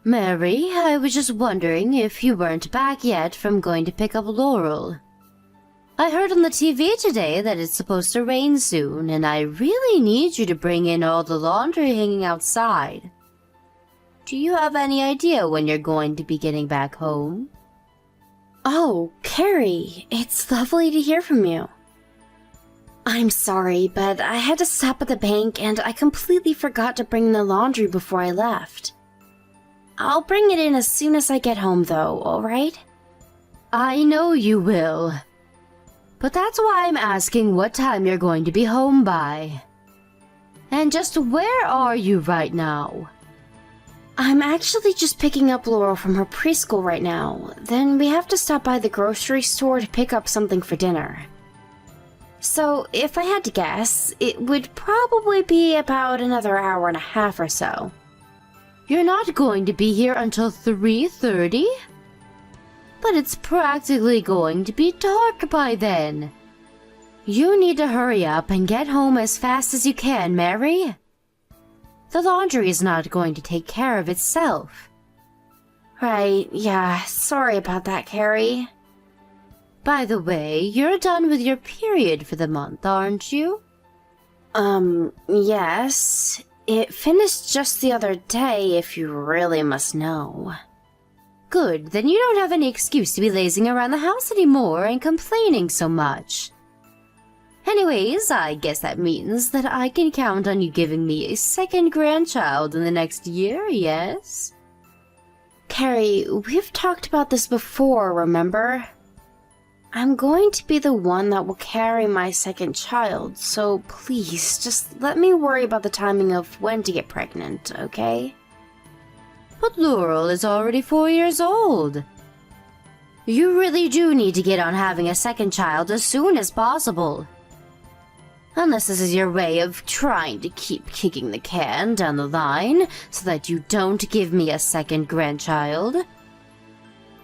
Mary, I was just wondering if you weren't back yet from going to pick up Laurel. I heard on the TV today that it's supposed to rain soon, and I really need you to bring in all the laundry hanging outside. Do you have any idea when you're going to be getting back home? Oh, Carrie, it's lovely to hear from you. I'm sorry, but I had to stop at the bank and I completely forgot to bring the laundry before I left. I'll bring it in as soon as I get home though, alright? I know you will. But that's why I'm asking what time you're going to be home by. And just where are you right now? I'm actually just picking up Laurel from her preschool right now. Then we have to stop by the grocery store to pick up something for dinner. So, if I had to guess, it would probably be about another hour and a half or so. You're not going to be here until 3:30? But it's practically going to be dark by then. You need to hurry up and get home as fast as you can, Mary. The laundry is not going to take care of itself. Right, yeah, sorry about that, Carrie. By the way, you're done with your period for the month, aren't you? Yes. It finished just the other day, if you really must know. Good, then you don't have any excuse to be lazing around the house anymore and complaining so much. Anyways, I guess that means that I can count on you giving me a second grandchild in the next year, yes? Carrie, we've talked about this before, remember? I'm going to be the one that will carry my second child, so please, just let me worry about the timing of when to get pregnant, okay? But Laurel is already 4 years old. You really do need to get on having a second child as soon as possible. Unless this is your way of trying to keep kicking the can down the line so that you don't give me a second grandchild.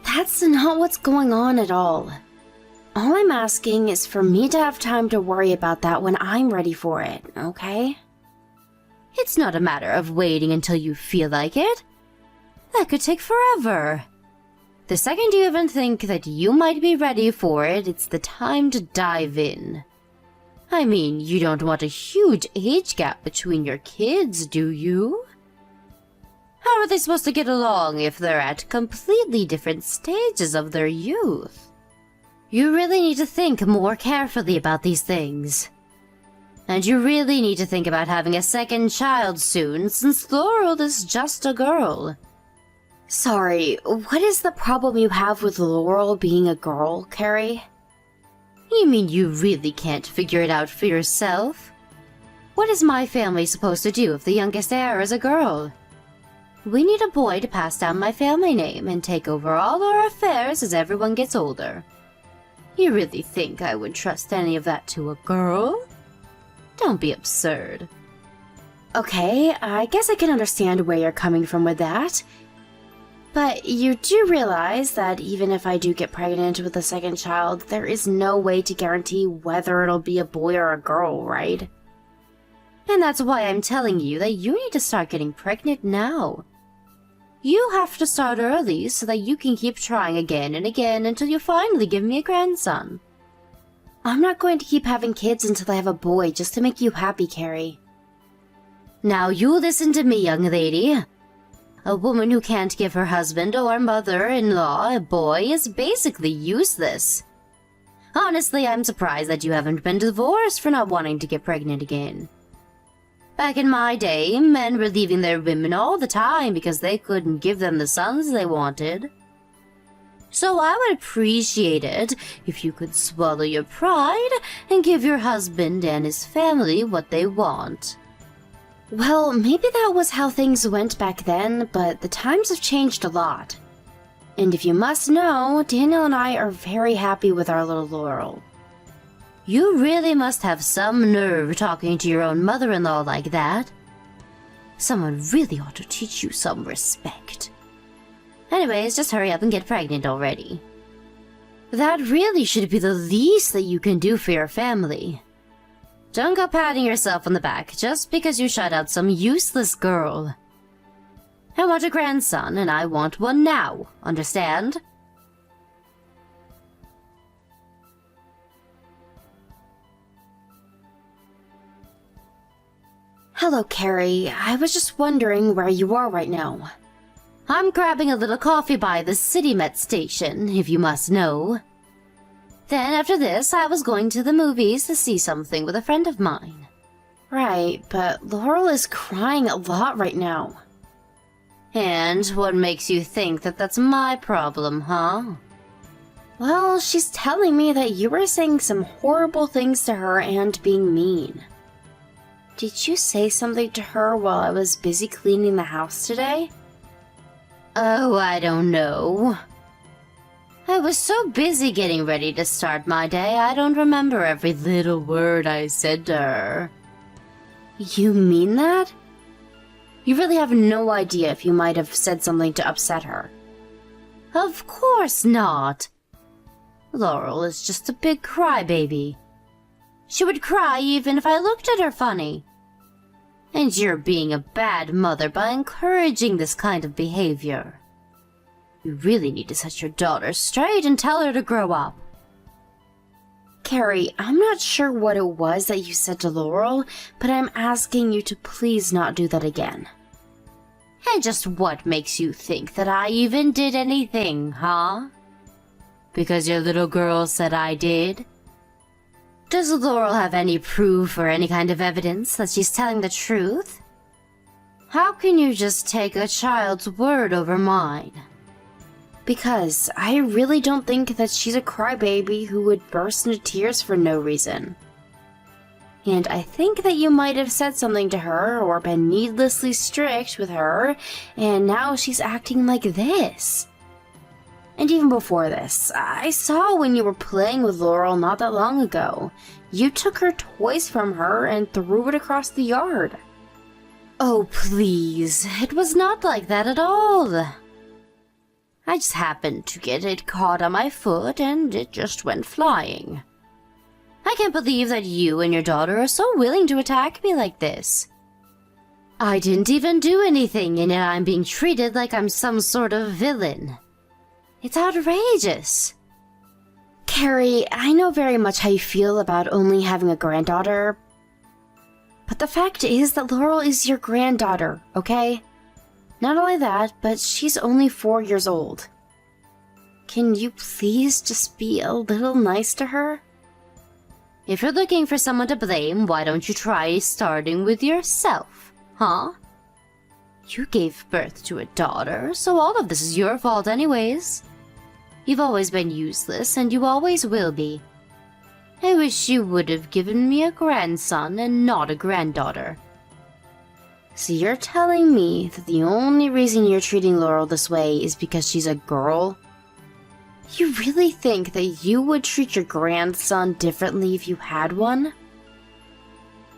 That's not what's going on at all. All I'm asking is for me to have time to worry about that when I'm ready for it, okay? It's not a matter of waiting until you feel like it. That could take forever. The second you even think that you might be ready for it, it's the time to dive in. I mean, you don't want a huge age gap between your kids, do you? How are they supposed to get along if they're at completely different stages of their youth? You really need to think more carefully about these things. And you really need to think about having a second child soon, since Laurel is just a girl. Sorry, what is the problem you have with Laurel being a girl, Carrie? You mean you really can't figure it out for yourself? What is my family supposed to do if the youngest heir is a girl? We need a boy to pass down my family name and take over all our affairs as everyone gets older. You really think I would trust any of that to a girl? Don't be absurd. Okay, I guess I can understand where you're coming from with that. But you do realize that even if I do get pregnant with a second child, there is no way to guarantee whether it'll be a boy or a girl, right? And that's why I'm telling you that you need to start getting pregnant now. You have to start early so that you can keep trying again and again until you finally give me a grandson. I'm not going to keep having kids until I have a boy just to make you happy, Carrie. Now you listen to me, young lady. A woman who can't give her husband or mother-in-law a boy is basically useless. Honestly, I'm surprised that you haven't been divorced for not wanting to get pregnant again. Back in my day, men were leaving their women all the time because they couldn't give them the sons they wanted. So I would appreciate it if you could swallow your pride and give your husband and his family what they want. Well, maybe that was how things went back then, but the times have changed a lot. And if you must know, Daniel and I are very happy with our little Laurel. You really must have some nerve talking to your own mother-in-law like that. Someone really ought to teach you some respect. Anyways, just hurry up and get pregnant already. That really should be the least that you can do for your family. Don't go patting yourself on the back just because you shut out some useless girl. I want a grandson, and I want one now, understand? Hello, Carrie. I was just wondering where you are right now. I'm grabbing a little coffee by the City Met station, if you must know. Then after this, I was going to the movies to see something with a friend of mine. Right, but Laurel is crying a lot right now. And what makes you think that that's my problem, huh? Well, she's telling me that you were saying some horrible things to her and being mean. Did you say something to her while I was busy cleaning the house today? Oh, I don't know. I was so busy getting ready to start my day, I don't remember every little word I said to her. You mean that? You really have no idea if you might have said something to upset her. Of course not. Laurel is just a big crybaby. She would cry even if I looked at her funny. And you're being a bad mother by encouraging this kind of behavior. You really need to set your daughter straight and tell her to grow up. Carrie, I'm not sure what it was that you said to Laurel, but I'm asking you to please not do that again. And just what makes you think that I even did anything, huh? Because your little girl said I did? Does Laurel have any proof or any kind of evidence that she's telling the truth? How can you just take a child's word over mine? Because I really don't think that she's a crybaby who would burst into tears for no reason. And I think that you might have said something to her or been needlessly strict with her, and now she's acting like this. And even before this, I saw when you were playing with Laurel not that long ago. You took her toys from her and threw it across the yard. Oh, please. It was not like that at all. I just happened to get it caught on my foot and it just went flying. I can't believe that you and your daughter are so willing to attack me like this. I didn't even do anything and yet I'm being treated like I'm some sort of villain. It's outrageous. Carrie, I know very much how you feel about only having a granddaughter, but the fact is that Laurel is your granddaughter, okay? Not only that, but she's only 4 years old. Can you please just be a little nice to her? If you're looking for someone to blame, why don't you try starting with yourself, huh? You gave birth to a daughter, so all of this is your fault anyways. You've always been useless, and you always will be. I wish you would have given me a grandson and not a granddaughter. So you're telling me that the only reason you're treating Laurel this way is because she's a girl? You really think that you would treat your grandson differently if you had one?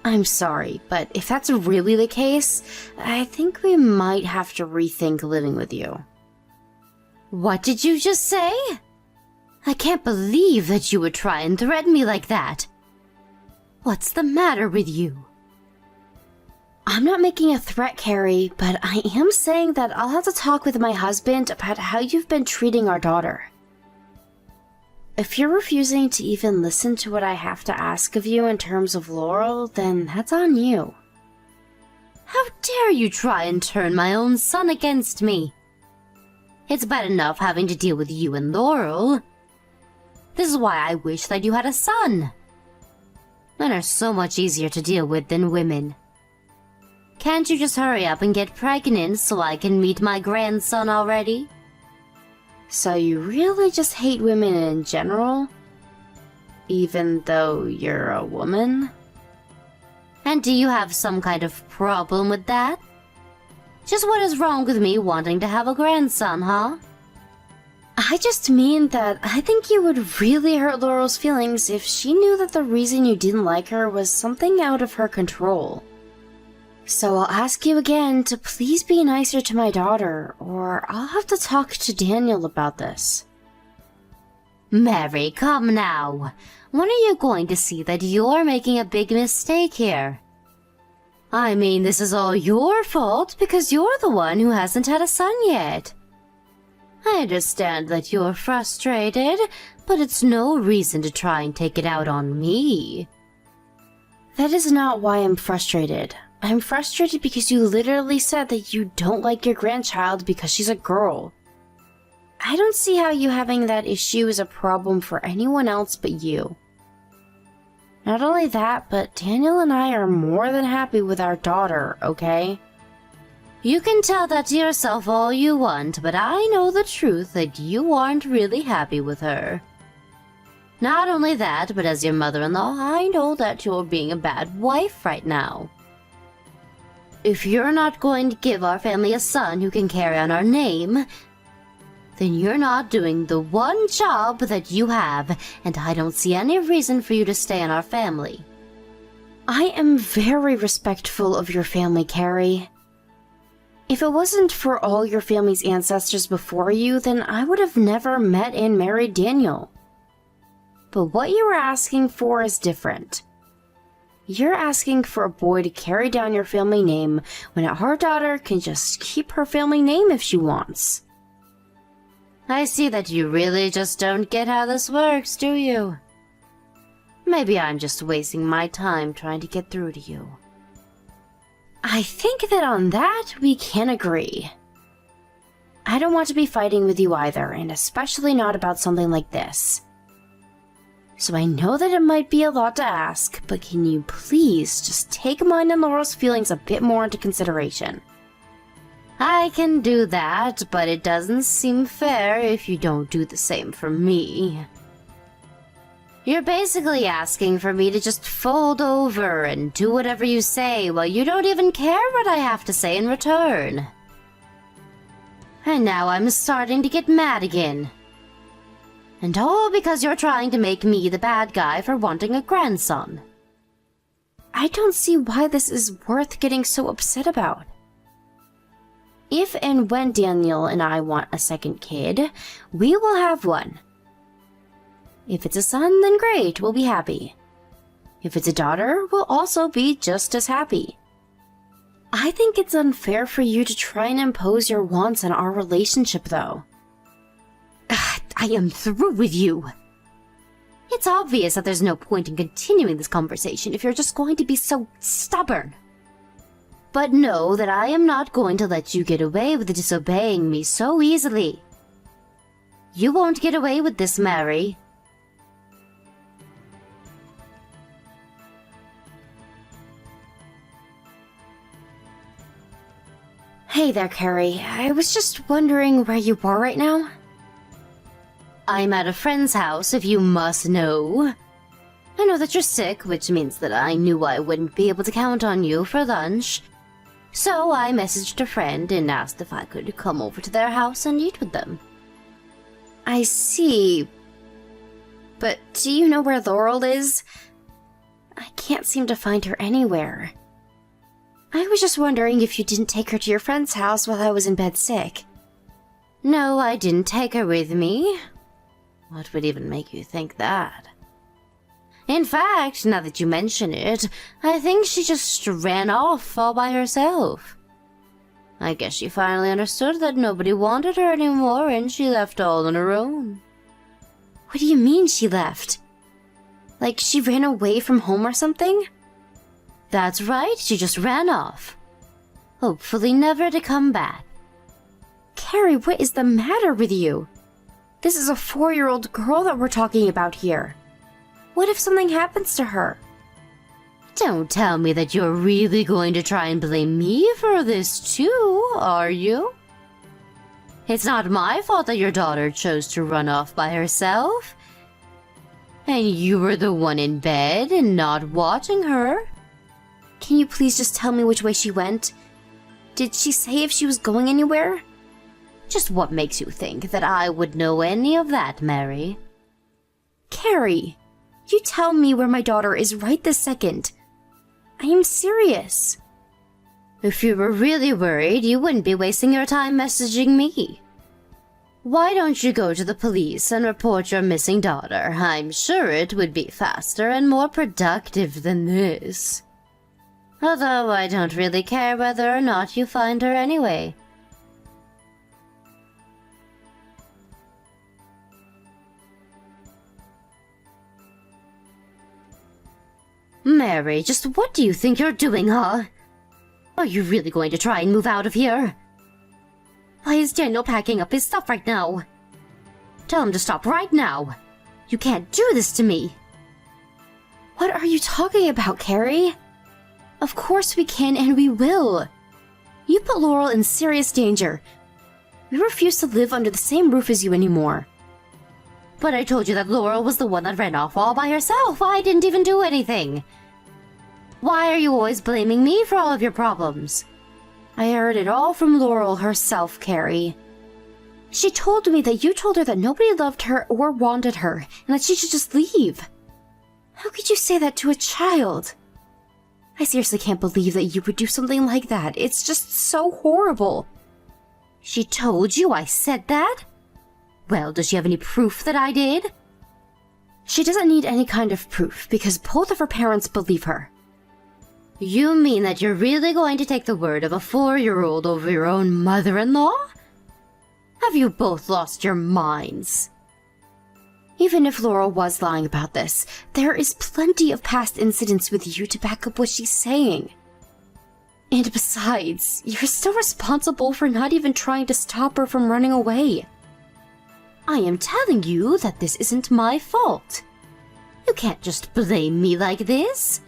I'm sorry, but if that's really the case, I think we might have to rethink living with you. What did you just say? I can't believe that you would try and threaten me like that. What's the matter with you? I'm not making a threat, Carrie, but I am saying that I'll have to talk with my husband about how you've been treating our daughter. If you're refusing to even listen to what I have to ask of you in terms of Laurel, then that's on you. How dare you try and turn my own son against me? It's bad enough having to deal with you and Laurel. This is why I wish that you had a son. Men are so much easier to deal with than women. Can't you just hurry up and get pregnant so I can meet my grandson already? So you really just hate women in general? Even though you're a woman? And do you have some kind of problem with that? Just what is wrong with me wanting to have a grandson, huh? I just mean that I think you would really hurt Laurel's feelings if she knew that the reason you didn't like her was something out of her control. So I'll ask you again to please be nicer to my daughter, or I'll have to talk to Daniel about this. Mary, come now. When are you going to see that you're making a big mistake here? I mean, this is all your fault because you're the one who hasn't had a son yet. I understand that you're frustrated, but it's no reason to try and take it out on me. That is not why I'm frustrated. I'm frustrated because you literally said that you don't like your grandchild because she's a girl. I don't see how you having that issue is a problem for anyone else but you. Not only that, but Daniel and I are more than happy with our daughter, okay? You can tell that to yourself all you want, but I know the truth that you aren't really happy with her. Not only that, but as your mother-in-law, I know that you're being a bad wife right now. If you're not going to give our family a son who can carry on our name, then you're not doing the one job that you have, and I don't see any reason for you to stay in our family. I am very respectful of your family, Carrie. If it wasn't for all your family's ancestors before you, then I would have never met and married Daniel. But what you were asking for is different. You're asking for a boy to carry down your family name when our daughter can just keep her family name if she wants. I see that you really just don't get how this works, do you? Maybe I'm just wasting my time trying to get through to you. I think that on that we can agree. I don't want to be fighting with you either, and especially not about something like this. So I know that it might be a lot to ask, but can you please just take mine and Laurel's feelings a bit more into consideration? I can do that, but it doesn't seem fair if you don't do the same for me. You're basically asking for me to just fold over and do whatever you say while you don't even care what I have to say in return. And now I'm starting to get mad again. And all because you're trying to make me the bad guy for wanting a grandson. I don't see why this is worth getting so upset about. If and when Daniel and I want a second kid, we will have one. If it's a son, then great, we'll be happy. If it's a daughter, we'll also be just as happy. I think it's unfair for you to try and impose your wants on our relationship, though. I am through with you. It's obvious that there's no point in continuing this conversation if you're just going to be so stubborn. But know that I am not going to let you get away with disobeying me so easily. You won't get away with this, Mary. Hey there, Carrie. I was just wondering where you are right now. I'm at a friend's house, if you must know. I know that you're sick, which means that I knew I wouldn't be able to count on you for lunch. So I messaged a friend and asked if I could come over to their house and eat with them. I see. But do you know where Laurel is? I can't seem to find her anywhere. I was just wondering if you didn't take her to your friend's house while I was in bed sick. No, I didn't take her with me. What would even make you think that? In fact, now that you mention it, I think she just ran off all by herself. I guess she finally understood that nobody wanted her anymore and she left all on her own. What do you mean she left? Like she ran away from home or something? That's right, she just ran off. Hopefully never to come back. Carrie, what is the matter with you? This is a 4-year-old girl that we're talking about here. What if something happens to her? Don't tell me that you're really going to try and blame me for this too, are you? It's not my fault that your daughter chose to run off by herself. And you were the one in bed and not watching her. Can you please just tell me which way she went? Did she say if she was going anywhere? Just what makes you think that I would know any of that, Mary? Carrie, you tell me where my daughter is right this second. I am serious. If you were really worried, you wouldn't be wasting your time messaging me. Why don't you go to the police and report your missing daughter? I'm sure it would be faster and more productive than this. Although I don't really care whether or not you find her anyway. Mary, just what do you think you're doing, huh? Are you really going to try and move out of here? Why is Daniel packing up his stuff right now? Tell him to stop right now. You can't do this to me. What are you talking about, Carrie? Of course we can and we will. You put Laurel in serious danger. We refuse to live under the same roof as you anymore. But I told you that Laurel was the one that ran off all by herself. I didn't even do anything. Why are you always blaming me for all of your problems? I heard it all from Laurel herself, Carrie. She told me that you told her that nobody loved her or wanted her, and that she should just leave. How could you say that to a child? I seriously can't believe that you would do something like that. It's just so horrible. She told you I said that? Well, does she have any proof that I did? She doesn't need any kind of proof, because both of her parents believe her. You mean that you're really going to take the word of a 4-year-old over your own mother-in-law? Have you both lost your minds? Even if Laurel was lying about this, there is plenty of past incidents with you to back up what she's saying. And besides, you're still responsible for not even trying to stop her from running away. I am telling you that this isn't my fault. You can't just blame me like this.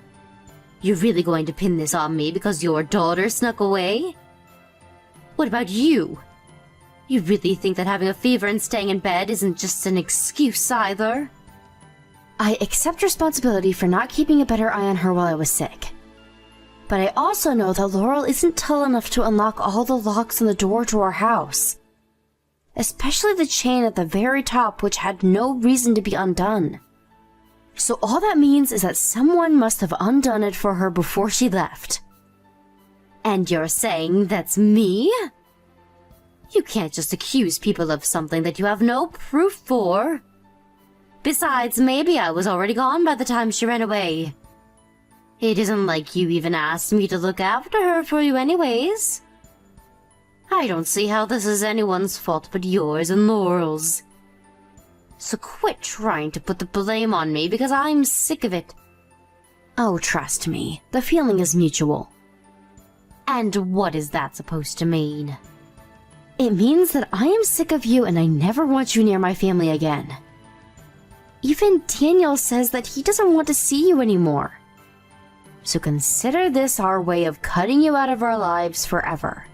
You're really going to pin this on me because your daughter snuck away? What about you? You really think that having a fever and staying in bed isn't just an excuse either? I accept responsibility for not keeping a better eye on her while I was sick. But I also know that Laurel isn't tall enough to unlock all the locks on the door to our house. Especially the chain at the very top, which had no reason to be undone. So all that means is that someone must have undone it for her before she left. And you're saying that's me? You can't just accuse people of something that you have no proof for. Besides, maybe I was already gone by the time she ran away. It isn't like you even asked me to look after her for you anyways. I don't see how this is anyone's fault but yours and Laurel's. So quit trying to put the blame on me because I'm sick of it. Oh, trust me, the feeling is mutual. And what is that supposed to mean? It means that I am sick of you and I never want you near my family again. Even Daniel says that he doesn't want to see you anymore. So consider this our way of cutting you out of our lives forever.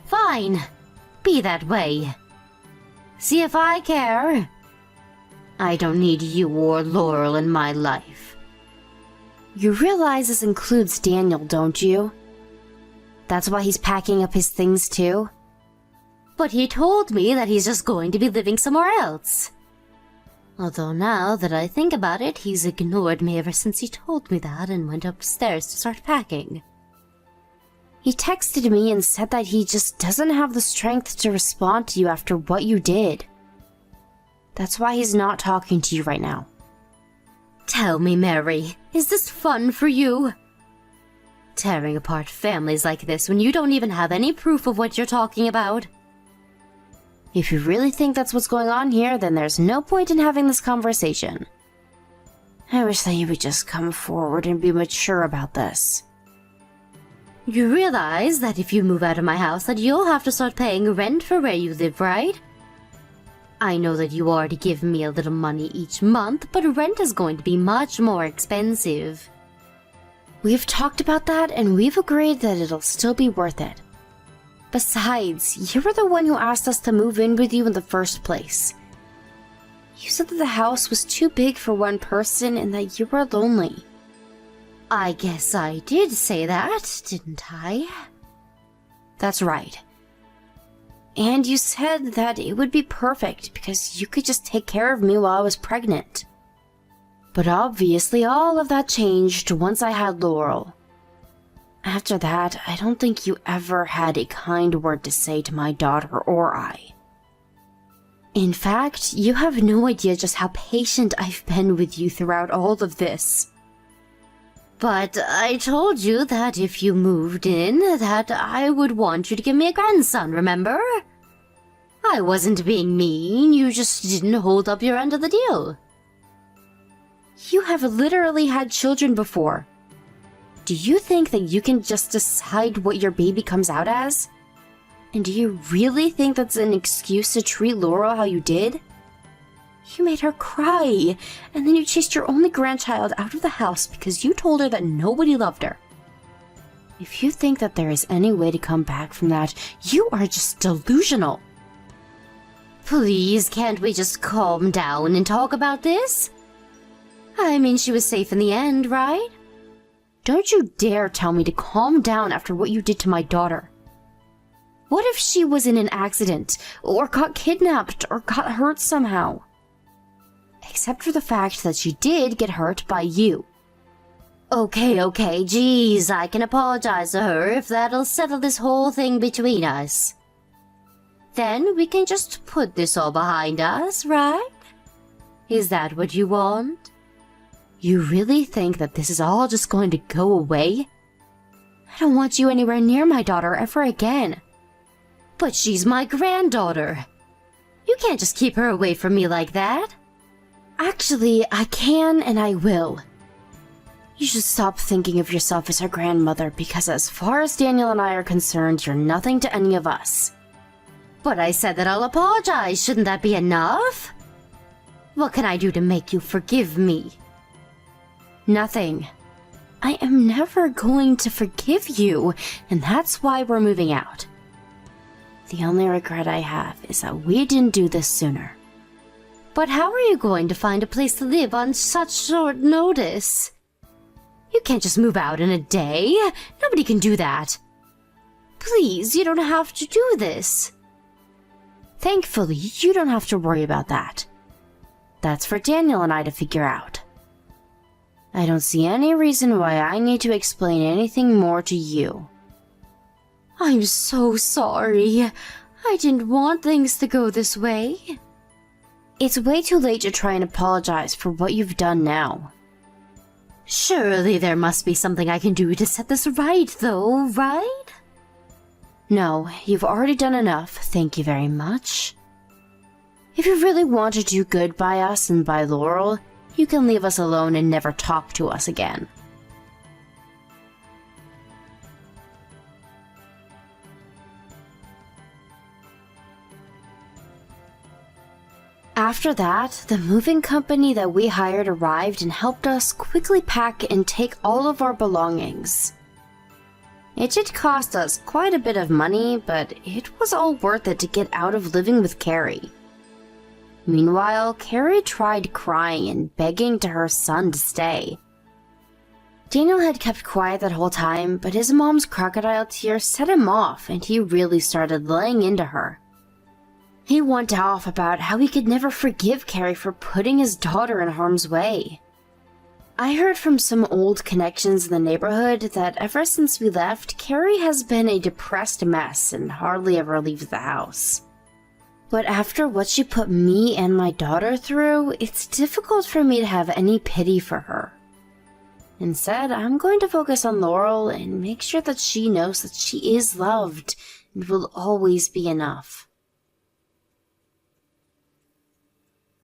Fine. Be that way. See if I care. I don't need you or Laurel in my life. You realize this includes Daniel, don't you? That's why he's packing up his things too? But he told me that he's just going to be living somewhere else. Although now that I think about it, he's ignored me ever since he told me that and went upstairs to start packing. He texted me and said that he just doesn't have the strength to respond to you after what you did. That's why he's not talking to you right now. Tell me, Mary, is this fun for you? Tearing apart families like this when you don't even have any proof of what you're talking about? If you really think that's what's going on here, then there's no point in having this conversation. I wish that you would just come forward and be mature about this. You realize that if you move out of my house that you'll have to start paying rent for where you live, right? I know that you already give me a little money each month, but rent is going to be much more expensive. We've talked about that and we've agreed that it'll still be worth it. Besides, you were the one who asked us to move in with you in the first place. You said that the house was too big for one person and that you were lonely. I guess I did say that, didn't I? That's right. And you said that it would be perfect because you could just take care of me while I was pregnant. But obviously all of that changed once I had Laurel. After that, I don't think you ever had a kind word to say to my daughter or I. In fact, you have no idea just how patient I've been with you throughout all of this. But I told you that if you moved in, that I would want you to give me a grandson, remember? I wasn't being mean, you just didn't hold up your end of the deal. You have literally had children before. Do you think that you can just decide what your baby comes out as? And do you really think that's an excuse to treat Laurel how you did? You made her cry, and then you chased your only grandchild out of the house because you told her that nobody loved her. If you think that there is any way to come back from that, you are just delusional. Please, can't we just calm down and talk about this? I mean, she was safe in the end, right? Don't you dare tell me to calm down after what you did to my daughter. What if she was in an accident, or got kidnapped, or got hurt somehow? Except for the fact that she did get hurt by you. Okay, geez, I can apologize to her if that'll settle this whole thing between us. Then we can just put this all behind us, right? Is that what you want? You really think that this is all just going to go away? I don't want you anywhere near my daughter ever again. But she's my granddaughter. You can't just keep her away from me like that. Actually, I can and I will. You should stop thinking of yourself as her grandmother because as far as Daniel and I are concerned, you're nothing to any of us. But I said that I'll apologize. Shouldn't that be enough? What can I do to make you forgive me? Nothing. I am never going to forgive you, and that's why we're moving out. The only regret I have is that we didn't do this sooner. But how are you going to find a place to live on such short notice? You can't just move out in a day. Nobody can do that. Please, you don't have to do this. Thankfully, you don't have to worry about that. That's for Daniel and I to figure out. I don't see any reason why I need to explain anything more to you. I'm so sorry. I didn't want things to go this way. It's way too late to try and apologize for what you've done now. Surely there must be something I can do to set this right, though, right? No, you've already done enough, thank you very much. If you really want to do good by us and by Laurel, you can leave us alone and never talk to us again. After that, the moving company that we hired arrived and helped us quickly pack and take all of our belongings. It did cost us quite a bit of money, but it was all worth it to get out of living with Carrie. Meanwhile, Carrie tried crying and begging to her son to stay. Daniel had kept quiet that whole time, but his mom's crocodile tears set him off and he really started laying into her. He went off about how he could never forgive Carrie for putting his daughter in harm's way. I heard from some old connections in the neighborhood that ever since we left, Carrie has been a depressed mess and hardly ever leaves the house. But after what she put me and my daughter through, it's difficult for me to have any pity for her. Instead, I'm going to focus on Laurel and make sure that she knows that she is loved and will always be enough.